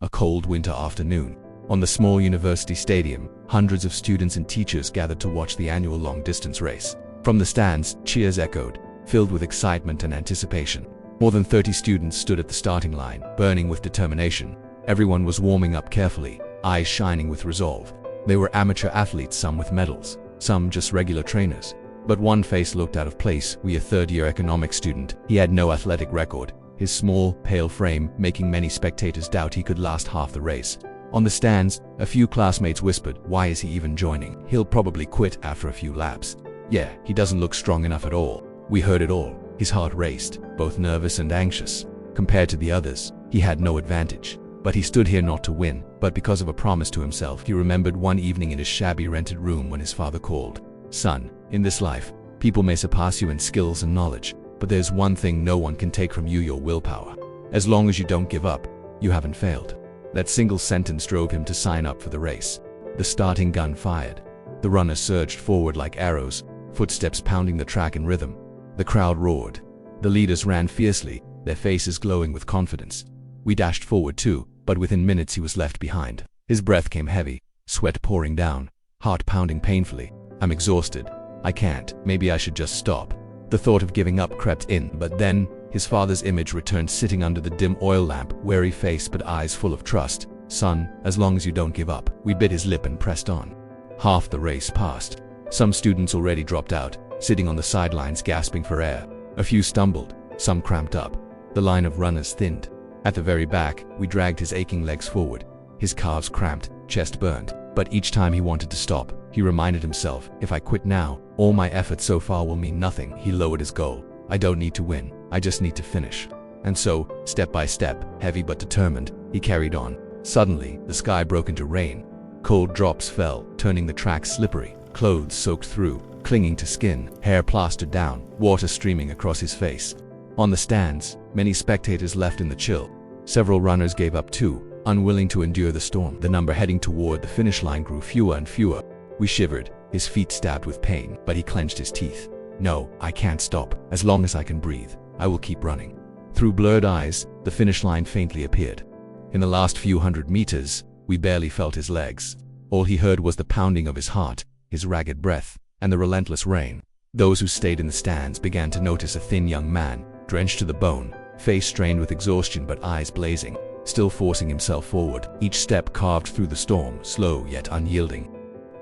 A cold winter afternoon. On the small university stadium, hundreds of students and teachers gathered to watch the annual long-distance race. From the stands, cheers echoed, filled with excitement and anticipation. More than 30 students stood at the starting line, burning with determination. Everyone was warming up carefully, eyes shining with resolve. They were amateur athletes, some with medals, some just regular trainers. But one face looked out of place. A third-year economics student. He had no athletic record, his small, pale frame making many spectators doubt he could last half the race. On the stands, a few classmates whispered, "Why is he even joining? He'll probably quit after a few laps. Yeah, he doesn't look strong enough at all." We heard it all. His heart raced, both nervous and anxious. Compared to the others, he had no advantage. But he stood here not to win, but because of a promise to himself. He remembered one evening in his shabby rented room when his father called. "Son, in this life, people may surpass you in skills and knowledge, but there's one thing no one can take from you: your willpower. As long as you don't give up, you haven't failed." That single sentence drove him to sign up for the race. The starting gun fired. The runners surged forward like arrows, footsteps pounding the track in rhythm. The crowd roared. The leaders ran fiercely, their faces glowing with confidence. We dashed forward too, but within minutes he was left behind. His breath came heavy, sweat pouring down, heart pounding painfully. "I'm exhausted. I can't. Maybe I should just stop." The thought of giving up crept in, but then his father's image returned, sitting under the dim oil lamp, wary face but eyes full of trust. "Son, as long as you don't give up." We bit his lip and pressed on. Half the race passed. Some students already dropped out, sitting on the sidelines gasping for air. A few stumbled, some cramped up. The line of runners thinned. At the very back, we dragged his aching legs forward. His calves cramped, chest burned. But each time he wanted to stop, he reminded himself, "If I quit now, all my effort so far will mean nothing." He lowered his goal. "I don't need to win, I just need to finish." And so, step by step, heavy but determined, he carried on. Suddenly, the sky broke into rain. Cold drops fell, turning the track slippery. Clothes soaked through, clinging to skin, hair plastered down, water streaming across his face. On the stands, many spectators left in the chill. Several runners gave up too, unwilling to endure the storm. The number heading toward the finish line grew fewer and fewer. We shivered, his feet stabbed with pain, but he clenched his teeth. "No, I can't stop. As long as I can breathe, I will keep running." Through blurred eyes, the finish line faintly appeared. In the last few hundred meters, we barely felt his legs. All he heard was the pounding of his heart, his ragged breath, and the relentless rain. Those who stayed in the stands began to notice a thin young man, drenched to the bone, face strained with exhaustion but eyes blazing, still forcing himself forward, each step carved through the storm, slow yet unyielding.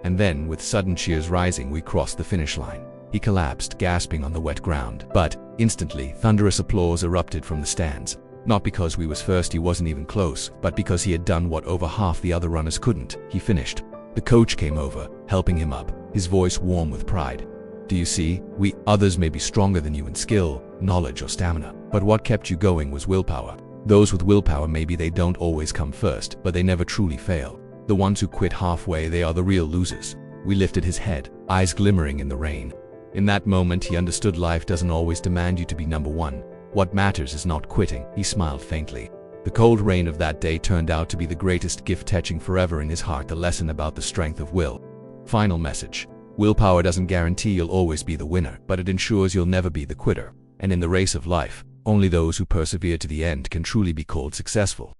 And then, with sudden cheers rising, we crossed the finish line. He collapsed, gasping on the wet ground. But, instantly, thunderous applause erupted from the stands. Not because we was first, he wasn't even close, but because he had done what over half the other runners couldn't. He finished. The coach came over, helping him up, his voice warm with pride. "Do you see? We others may be stronger than you in skill, knowledge, or stamina, but what kept you going was willpower. Those with willpower, maybe they don't always come first, but they never truly fail. The ones who quit halfway, they are the real losers." We lifted his head, eyes glimmering in the rain. In that moment, he understood life doesn't always demand you to be number one. What matters is not quitting. He smiled faintly. The cold rain of that day turned out to be the greatest gift, etching forever in his heart the lesson about the strength of will. Final message. Willpower doesn't guarantee you'll always be the winner, but it ensures you'll never be the quitter. And in the race of life, only those who persevere to the end can truly be called successful.